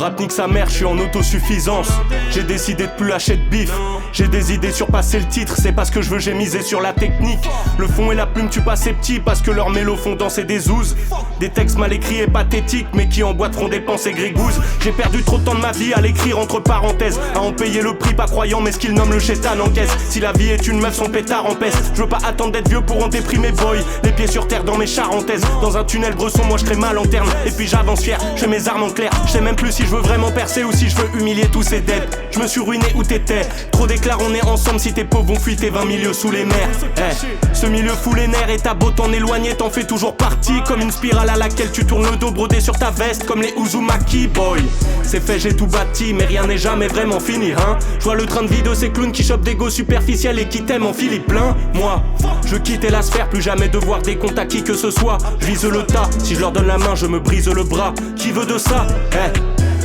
rap nique sa mère, je suis en autosuffisance. J'ai décidé de plus lâcher de bif. J'ai des idées sur passer le titre, c'est parce que je veux, j'ai misé sur la technique. Le fond et la plume tu passes ces petits, parce que leurs mélos font danser des ouzes. Des textes mal écrits et pathétiques, mais qui en boîte feront des pensées grégouses. J'ai perdu trop de temps de ma vie à l'écrire entre parenthèses, à en payer le prix, pas croyant mais ce qu'ils nomment le chétan en caisse. Si la vie est une meuf, son pétard en peste. Je veux pas attendre d'être vieux pour en déprimer boy. Les pieds sur terre dans mes charentaises. Dans un tunnel bresson, moi je crée ma lanterne. Et puis j'avance fier, je fais mes armes en clair. Je sais même plus si je veux vraiment percer ou si je veux humilier tous ces dettes. Je me suis ruiné où t'étais. Trop d'éclairs, on est ensemble, si t'es pauvre on fuit tes 20 milieux sous les mers. Ce milieu fout les nerfs et t'as beau t'en éloigner, t'en fais toujours partie. Comme une spirale à laquelle tu tournes le dos brodé sur ta veste. Comme les Uzumaki boy. C'est fait, j'ai tout bâti, mais rien n'est jamais vraiment fini hein. Je vois le train de vie de ces clowns qui chopent des go superficiels et qui t'aiment en Philippe plein. Moi, je quittais la sphère, plus jamais devoir des comptes à qui que ce soit. Je vise le tas, si je leur donne la main je me brise le bras. Qui veut de ça?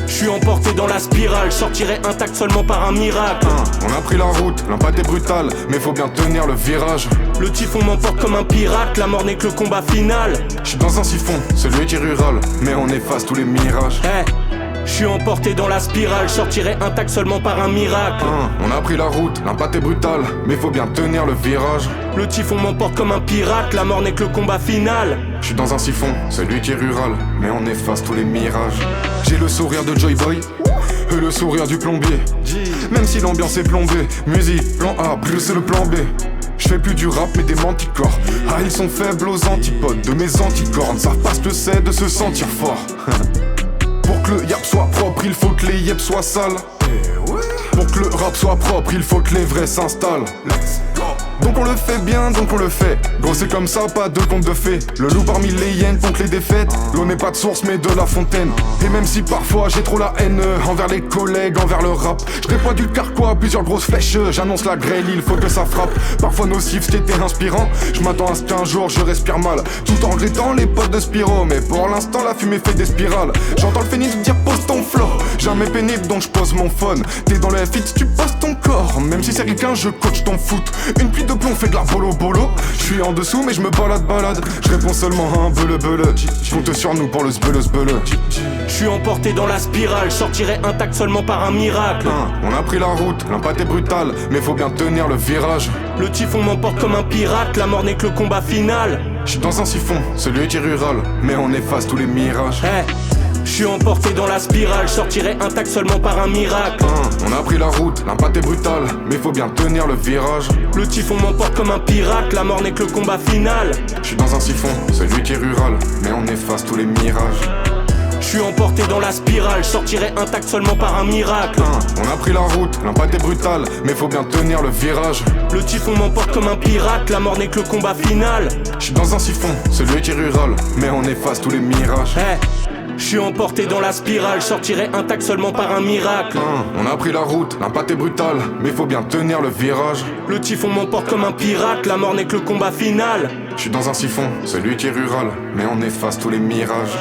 Je suis emporté dans la spirale, sortirai intact seulement par un miracle. On a pris la route, l'impact est brutal, mais faut bien tenir le virage. Le typhon m'emporte comme un pirate, la mort n'est que le combat final. J'suis dans un siphon, celui qui est rural, mais on efface tous les mirages. Je suis emporté dans la spirale, sortirai intact seulement par un miracle. On a pris la route, l'impact est brutal, mais faut bien tenir le virage. Le typhon m'emporte comme un pirate, la mort n'est que le combat final. J'suis dans un siphon, celui qui est rural, mais on efface tous les mirages. J'ai le sourire de Joy Boy et le sourire du plombier. Même si l'ambiance est plombée, musique, plan A, plus c'est le plan B. J'fais plus du rap mais des manticorps. Ah ils sont faibles aux antipodes de mes anticorps. Ne savent pas ce que c'est de se sentir fort. Pour que le yap soit propre, il faut que les yep soient sales. Pour que le rap soit propre, il faut que les vrais s'installent. Donc on le fait bien, donc on le fait. Gros c'est comme ça, pas de conte de fées. Le loup parmi les hyènes compte les défaites. L'eau n'est pas de source mais de la fontaine. Et même si parfois j'ai trop la haine envers les collègues, envers le rap, je déploie du carquois, plusieurs grosses flèches. J'annonce la grêle, il faut que ça frappe. Parfois nocif, ce qui était inspirant. Je m'attends à ce qu'un jour je respire mal, tout en regrettant les potes de Spiro. Mais pour l'instant la fumée fait des spirales. J'entends le phénix dire pose ton flow. Jamais pénible donc je pose mon phone. T'es dans le F8, tu poses ton corps. Même si c'est quelqu'un, je coach ton foot. Une pluie de plomb fait de la bolo. Je suis en dessous mais je me balade. Je réponds seulement à un beule. Compte sur nous pour le sbeule. Je suis emporté dans la spirale, sortirai intact seulement par un miracle. On a pris la route, l'impact est brutal, mais faut bien tenir le virage. Le typhon m'emporte comme un pirate, la mort n'est que le combat final. J'suis dans un siphon, celui qui est rural, mais on efface tous les mirages. Je suis emporté dans la spirale, sortirai intact seulement par un miracle. On a pris la route, l'impact est brutal, mais faut bien tenir le virage. Le typhon m'emporte comme un pirate, la mort n'est que le combat final. J'suis dans un siphon, celui qui est rural, mais on efface tous les mirages. Je suis emporté dans la spirale, sortirai intact seulement par un miracle. On a pris la route, l'impact est brutal, mais faut bien tenir le virage. Le typhon m'emporte comme un pirate, la mort n'est que le combat final. J'suis dans un siphon, celui qui est rural, mais on efface tous les mirages. Je suis emporté dans la spirale, sortirai intact seulement par un miracle. On a pris la route, l'impact est brutal, mais faut bien tenir le virage. Le typhon m'emporte comme un pirate, la mort n'est que le combat final. J'suis dans un siphon, celui qui est rural, mais on efface tous les mirages.